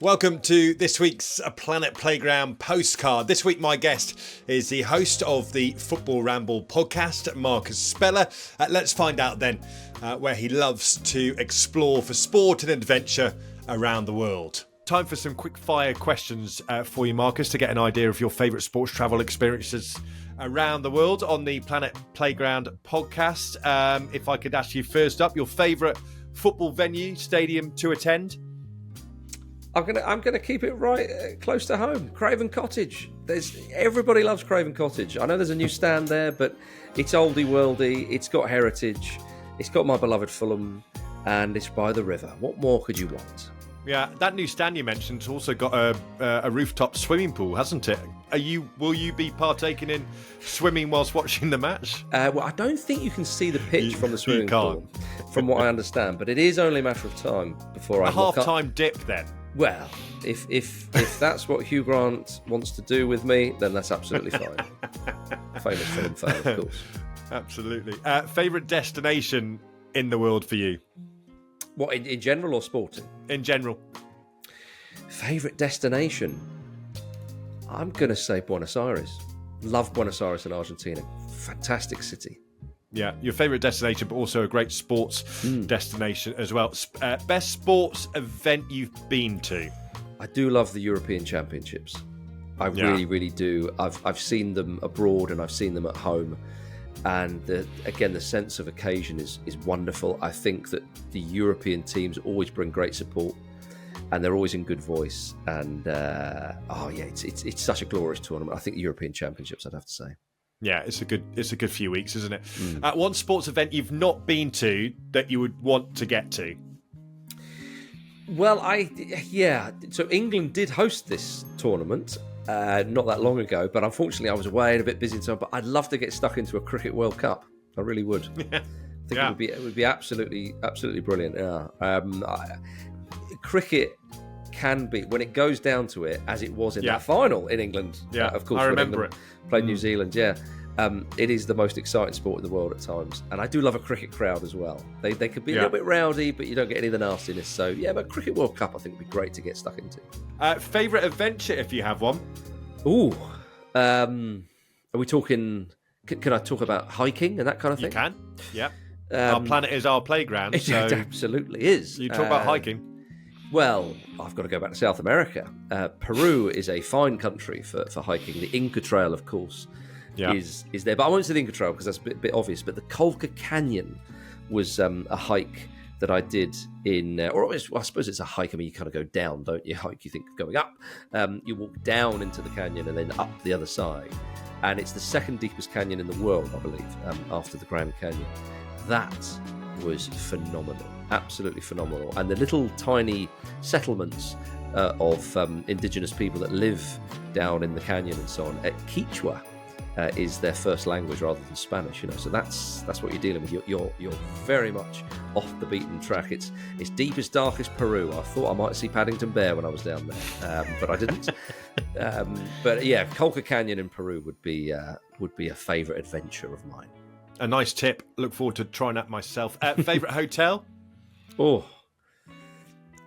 Welcome to this week's Planet Playground Postcard. This week my guest is the host of the Football Ramble Podcast, Marcus Speller. Let's find out then where he loves to explore for sport and adventure around the world. Time for some quick fire questions for you, Marcus, to get an idea of your favourite sports travel experiences around the world on the Planet Playground Podcast. If I could ask you first up, your favourite football venue, stadium to attend? I'm gonna keep it right close to home. Craven Cottage. Everybody loves Craven Cottage. I know there's a new stand there, but it's oldie worldy. It's got heritage. It's got my beloved Fulham, and it's by the river. What more could you want? Yeah, that new stand you mentioned has also got a rooftop swimming pool, hasn't it? Will you be partaking in swimming whilst watching the match? Well, I don't think you can see the pitch from the swimming pool, from what I understand. But it is only a matter of time before a half-time dip then. Well, if that's what Hugh Grant wants to do with me, then that's absolutely fine. Famous film fan, of course. Absolutely. Favourite destination in the world for you? What, in general or sporting? In general. Favourite destination? I'm going to say Buenos Aires. Love Buenos Aires in Argentina. Fantastic city. Yeah, your favourite destination, but also a great sports destination as well. Best sports event you've been to? I do love the European Championships. I really, really do. I've seen them abroad and I've seen them at home. And the sense of occasion is wonderful. I think that the European teams always bring great support and they're always in good voice. And it's such a glorious tournament. I think the European Championships, I'd have to say. Yeah, it's a good few weeks, isn't it? One sports event you've not been to that you would want to get to? Well, so England did host this tournament not that long ago, but unfortunately I was away and a bit busy and so on. But I'd love to get stuck into a Cricket World Cup. I really would. I think it would be absolutely brilliant. Yeah. Cricket can be, when it goes down to it, as it was in that final in England. Yeah, of course. I remember it. Played New Zealand. Yeah. It is the most exciting sport in the world at times, and I do love a cricket crowd as well. They could be a little bit rowdy, but you don't get any of the nastiness. So yeah, but Cricket World Cup I think would be great to get stuck into. Favourite adventure if you have one? Ooh, are we talking? Can I talk about hiking and that kind of thing? You can. Yeah. Our planet is our playground. It absolutely is. You talk about hiking. Well, I've got to go back to South America. Peru is a fine country for hiking. The Inca Trail, of course. Is there, but I won't say the Inca Trail because that's a bit obvious. But the Colca Canyon was a hike that I did I suppose it's a hike. I mean, you kind of go down, don't you? Hike, you think of going up. You walk down into the canyon and then up the other side, and it's the second deepest canyon in the world, I believe, after the Grand Canyon. That was phenomenal, absolutely phenomenal, and the little tiny settlements of indigenous people that live down in the canyon and so on. Quechua is their first language rather than Spanish, so that's what you're dealing with. You're very much off the beaten track. It's deepest, darkest Peru. I thought I might see Paddington Bear when I was down there, but I didn't. But yeah, Colca Canyon in Peru would be a favourite adventure of mine. A nice tip. Look forward to trying that myself. Favourite hotel? Oh,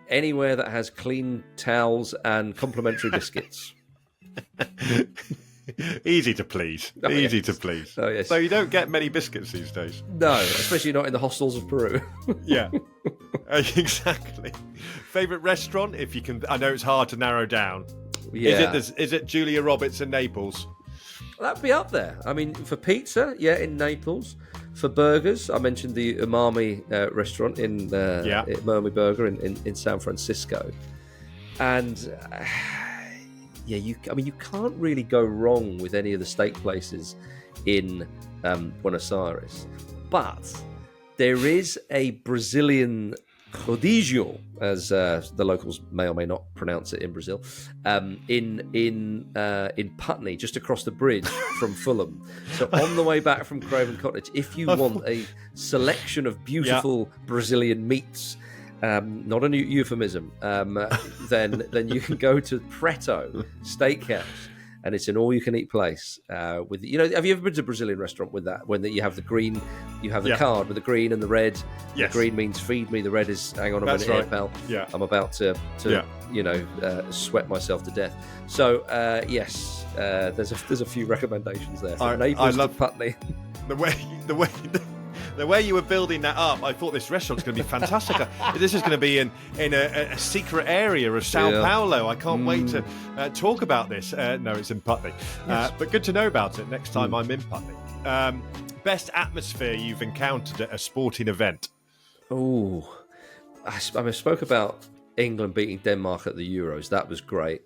anywhere that has clean towels and complimentary biscuits. Easy to please. Easy to please. Oh, yes. So you don't get many biscuits these days. No, especially not in the hostels of Peru. Yeah, exactly. Favourite restaurant, if you can. I know it's hard to narrow down. Yeah. Is it Julia Roberts in Naples? That'd be up there. I mean, for pizza, in Naples. For burgers, I mentioned the Umami restaurant in Umami Burger in San Francisco. And you can't really go wrong with any of the steak places in Buenos Aires. But there is a Brazilian rodízio, as the locals may or may not pronounce it in Brazil, in Putney, just across the bridge from Fulham. So on the way back from Craven Cottage, if you want a selection of beautiful Brazilian meats, not a new euphemism, then you can go to Preto Steakhouse. and it's an all-you-can-eat place. With have you ever been to a Brazilian restaurant with that? When you have the green, you have the card with the green and the red. Yes. The green means feed me. The red is hang on a minute, here, pal. Yeah. I'm about to sweat myself to death. So yes, there's a few recommendations there. I love Putney. The way you were building that up, I thought this restaurant's going to be fantastic. This is going to be in a secret area of Sao Paulo. I can't wait to talk about this. No, it's in Putney. Yes. But good to know about it next time I'm in Putney. Best atmosphere you've encountered at a sporting event? Oh, I spoke about England beating Denmark at the Euros. That was great.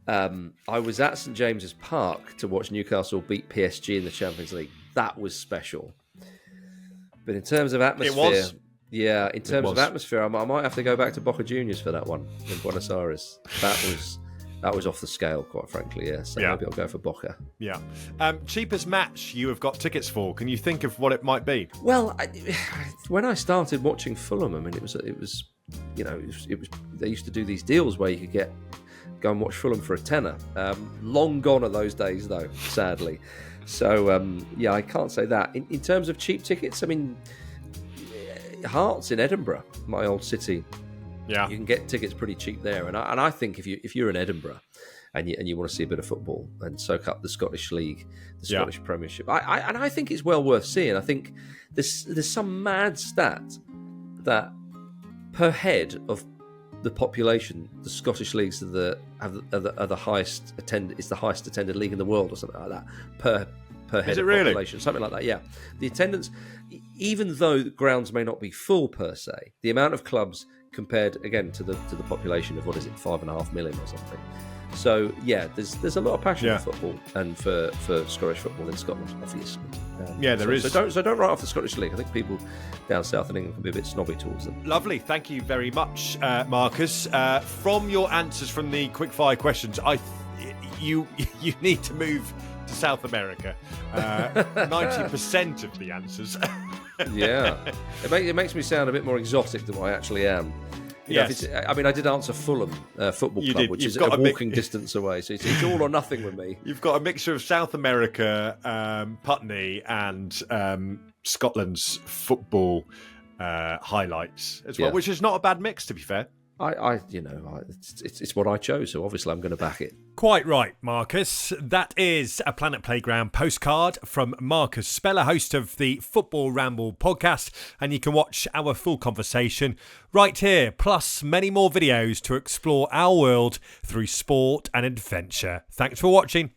I was at St James's Park to watch Newcastle beat PSG in the Champions League. That was special. But in terms of atmosphere, atmosphere, I might have to go back to Boca Juniors for that one in Buenos Aires. That was off the scale, quite frankly. Yeah, so maybe I'll go for Boca. Yeah. Cheapest match you have got tickets for? Can you think of what it might be? Well, when I started watching Fulham, I mean, it was they used to do these deals where you could go and watch Fulham for a tenner. Long gone are those days, though, sadly. So, I can't say that. In terms of cheap tickets, I mean, Hearts in Edinburgh, my old city. Yeah, you can get tickets pretty cheap there. And I think if you're in Edinburgh and you want to see a bit of football and soak up the Scottish League, the Scottish Premiership, I think it's well worth seeing. I think there's some mad stat that per head of the population, the Scottish leagues are the highest attended. It's the highest attended league in the world, or something like that. Per head of population, something like that. Yeah, the attendance, even though grounds may not be full per se, the amount of clubs compared again to the population of 5.5 million or something. So yeah, there's a lot of passion for football and for Scottish football in Scotland, obviously. There is. So don't write off the Scottish League. I think people down south in England can be a bit snobby towards them. Lovely, thank you very much, Marcus. From your answers from the quickfire questions, you need to move to South America. 90% of the answers. Yeah, it makes me sound a bit more exotic than what I actually am. Yes. I mean, I did answer Fulham Football Club, which is a walking distance away, so it's all or nothing with me. You've got a mixture of South America, Putney, and Scotland's football highlights as well, which is not a bad mix, to be fair. It's what I chose, so obviously I'm going to back it. Quite right, Marcus. That is a Planet Playground postcard from Marcus Speller, host of the Football Ramble Podcast, and you can watch our full conversation right here, plus many more videos to explore our world through sport and adventure. Thanks for watching.